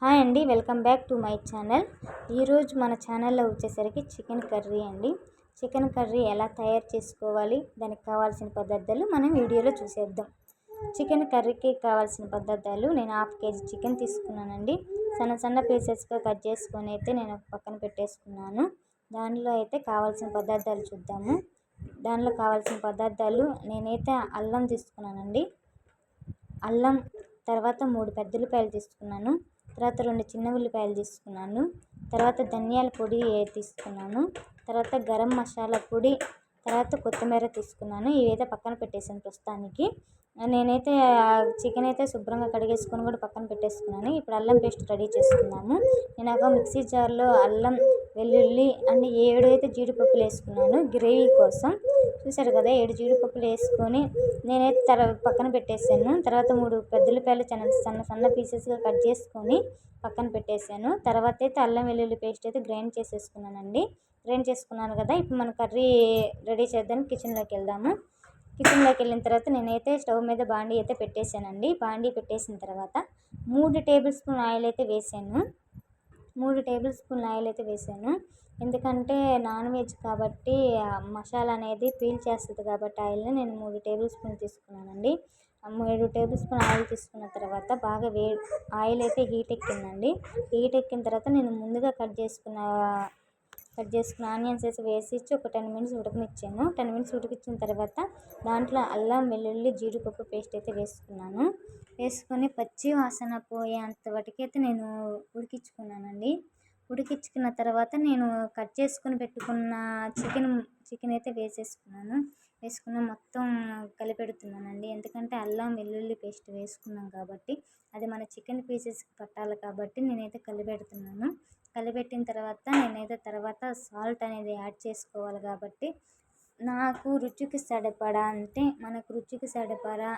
Hi అండి, welcome back to my channel. ఈరోజు మన ఛానల్లో వచ్చేసరికి చికెన్ కర్రీ అండి. చికెన్ కర్రీ ఎలా తయారు చేసుకోవాలి, దానికి కావాల్సిన పదార్థాలు మనం వీడియోలో చూసేద్దాం. చికెన్ కర్రీకి కావాల్సిన పదార్థాలు, నేను 1/2 kg చికెన్ తీసుకున్నానండి. సన్న పీసెస్గా కట్ చేసుకొని అయితే నేను పక్కన పెట్టేసుకున్నాను. దానిలో అయితే కావాల్సిన పదార్థాలు చూద్దాము. దానిలో కావాల్సిన పదార్థాలు, నేనైతే అల్లం తీసుకున్నానండి. అల్లం, తర్వాత 3 పెద్ద ఉల్లిపాయలు తీసుకున్నాను, తర్వాత 2 చిన్న ఉల్లిపాయలు తీసుకున్నాను, తర్వాత ధనియాల పొడి తీసుకున్నాను, తర్వాత గరం మసాలా పొడి, తర్వాత కొత్తిమీర తీసుకున్నాను. ఇవైతే పక్కన పెట్టేసాను ప్రస్తుతానికి. నేనైతే చికెన్ అయితే శుభ్రంగా కడిగేసుకొని కూడా పక్కన పెట్టేసుకున్నాను. ఇప్పుడు అల్లం పేస్ట్ రెడీ చేసుకున్నాము. నేను ఒక మిక్సీ జార్లో అల్లం, వెల్లుల్లి అండ్ 7 అయితే జీడిపప్పులు వేసుకున్నాను గ్రేవీ కోసం. చూసారు కదా, 7 జీడిపప్పులు వేసుకొని నేనైతే పక్కన పెట్టేసాను. తర్వాత 3 పెద్ద ఉల్లిపాయలు సన్న పీసెస్గా కట్ చేసుకొని పక్కన పెట్టేశాను. తర్వాత అయితే అల్లం వెల్లుల్లి పేస్ట్ అయితే గ్రైండ్ చేసేసుకున్నానండి. గ్రైండ్ చేసుకున్నాను కదా, ఇప్పుడు మన కర్రీ రెడీ చేద్దాం. కిచెన్లోకి వెళ్దాము. కిచెన్లోకి వెళ్ళిన తర్వాత నేనైతే స్టవ్ మీద బాండీ అయితే పెట్టేశానండి. బాండీ పెట్టేసిన తర్వాత 3 టేబుల్ స్పూన్ ఆయిల్ అయితే వేసాను. 3 టేబుల్ స్పూన్ ఆయిల్ అయితే వేసాను. ఎందుకంటే నాన్ వెజ్ కాబట్టి మసాలా అనేది పీల్ చేస్తుంది కాబట్టి ఆయిల్ని నేను 3 టేబుల్ స్పూన్ తీసుకున్నానండి. 3 టేబుల్ స్పూన్ ఆయిల్ తీసుకున్న తర్వాత బాగా ఆయిల్ అయితే హీట్ ఎక్కిందండి. హీట్ ఎక్కిన తర్వాత నేను ముందుగా కట్ చేసుకున్న ఆనియన్స్ వేసి ఒక 10 మినిట్స్ ఉడకనిచ్చాను. 10 మినిట్స్ ఉడికించిన తర్వాత దాంట్లో అల్లం వెల్లుల్లి జీడిపప్పు పేస్ట్ అయితే వేసుకున్నాను. వేసుకొని పచ్చి వాసన పోయేంత వరకైతే నేను ఉడికించుకున్నానండి. ఉడికించుకున్న తర్వాత నేను కట్ చేసుకుని పెట్టుకున్న చికెన్ అయితే వేసుకుని మొత్తం కలిపెడుతున్నానండి. ఎందుకంటే అల్లం వెల్లుల్లి పేస్ట్ వేసుకున్నాం కాబట్టి అది మన చికెన్ పీసెస్కి పట్టాలి కాబట్టి నేనైతే కలిపెడుతున్నాను. కలిపెట్టిన తర్వాత నేనైతే సాల్ట్ అనేది యాడ్ చేసుకోవాలి కాబట్టి నాకు రుచికి సరిపడా, అంటే మనకు రుచికి సరిపడా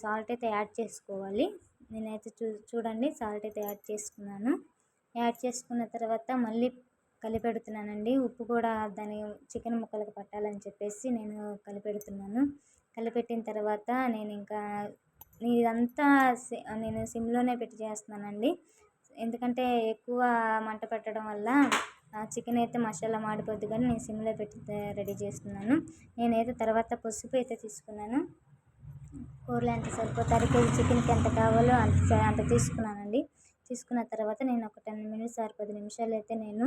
సాల్ట్ అయితే యాడ్ చేసుకోవాలి. నేనైతే చూడండి సాల్ట్ అయితే యాడ్ చేసుకున్నాను. యాడ్ చేసుకున్న తర్వాత మళ్ళీ కలిపెడుతున్నానండి. ఉప్పు కూడా దాని చికెన్ ముక్కలకు పట్టాలని చెప్పేసి నేను కలిపెడుతున్నాను. కలిపెట్టిన తర్వాత ఇదంతా నేను సిమ్లోనే పెట్టి చేస్తున్నానండి. ఎందుకంటే ఎక్కువ మంట పెట్టడం వల్ల చికెన్ అయితే మసాలా మాడిపోద్ది, కానీ నేను సిమ్లో పెట్టి రెడీ చేస్తున్నాను. నేనైతే తర్వాత పసుపు అయితే తీసుకున్నాను. కూరలు ఎంత సరిపోతే 1/2 kg చికెన్కి ఎంత కావాలో అంత తీసుకున్నానండి. తీసుకున్న తర్వాత నేను ఒక 10 మినిట్స్ 10 నిమిషాలు అయితే నేను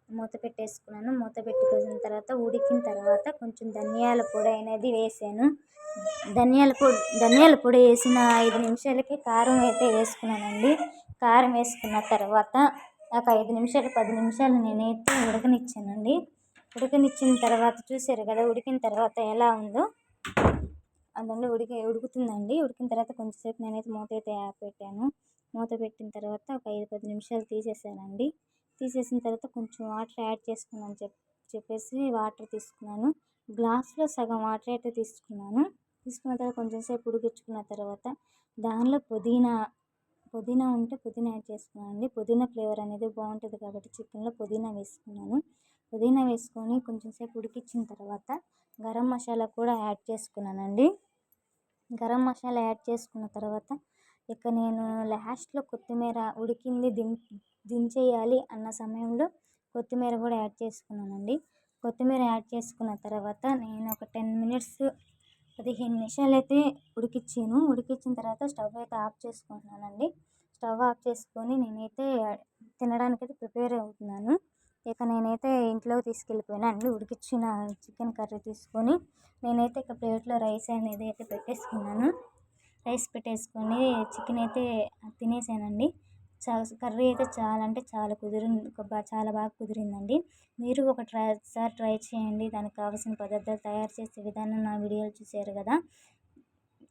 మూత పెట్టేసుకున్నాను. మూత పెట్టుకున్న తర్వాత ఉడికిన తర్వాత కొంచెం ధనియాల పొడి అనేది వేసాను. ధనియాల పొడి వేసిన 5 నిమిషాలకి కారం అయితే వేసుకున్నానండి. కారం వేసుకున్న తర్వాత ఒక 5 నిమిషాలు 10 నిమిషాలు నేనైతే ఉడకనిచ్చానండి. ఉడకనిచ్చిన తర్వాత చూసారు కదా, ఉడికిన తర్వాత ఎలా ఉందో అందులో ఉడుకుతుందండి. ఉడికిన తర్వాత కొంచెంసేపు నేనైతే మూత అయితే పెట్టాను. మూత పెట్టిన తర్వాత ఒక 5-10 నిమిషాలు తీసేసానండి. తీసేసిన తర్వాత కొంచెం వాటర్ యాడ్ చేసుకున్నాను చెప్పేసి వాటర్ తీసుకున్నాను. గ్లాస్లో సగం వాటర్ అయితే తీసుకున్నాను. తీసుకున్న తర్వాత కొంచెం సేపు ఉడికించుకున్న తర్వాత దానిలో పుదీనా ఉంటే పుదీనా యాడ్ చేసుకున్నానండి. పుదీనా ఫ్లేవర్ అనేది బాగుంటుంది కాబట్టి చికెన్లో పుదీనా వేసుకున్నాను. పుదీనా వేసుకొని కొంచెం సేపు ఉడికించిన తర్వాత గరం మసాలా కూడా యాడ్ చేసుకున్నానండి. గరం మసాలా యాడ్ చేసుకున్న తర్వాత ఇక నేను లాస్ట్లో కొత్తిమీర ఉడికింది దించేయాలి అన్న సమయంలో కొత్తిమీర కూడా యాడ్ చేసుకున్నానండి. కొత్తిమీర యాడ్ చేసుకున్న తర్వాత నేను ఒక 15 నిమిషాలు అయితే ఉడికించాను. ఉడికించిన తర్వాత స్టవ్ అయితే ఆఫ్ చేసుకుంటున్నానండి. స్టవ్ ఆఫ్ చేసుకొని నేనైతే తినడానికైతే ప్రిపేర్ అవుతున్నాను. ఇక నేనైతే ఇంట్లోకి తీసుకెళ్ళిపోయానండి. ఉడికించిన చికెన్ కర్రీ తీసుకొని నేనైతే ఇక ప్లేట్లో రైస్ అనేది అయితే పెట్టేసుకున్నాను. రైస్ పెట్టేసుకొని చికెన్ అయితే తినేసానండి. కర్రీ అయితే చాలా బాగా కుదిరిందండి. మీరు ఒకసారి ట్రై చేయండి. దానికి కావాల్సిన పదార్థాలు తయారు చేసే విధానం నా వీడియోలు చూశారు కదా.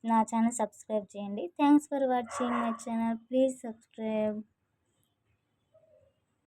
నా ఛానల్ సబ్స్క్రైబ్ చేయండి. Thanks for watching my channel. Please subscribe.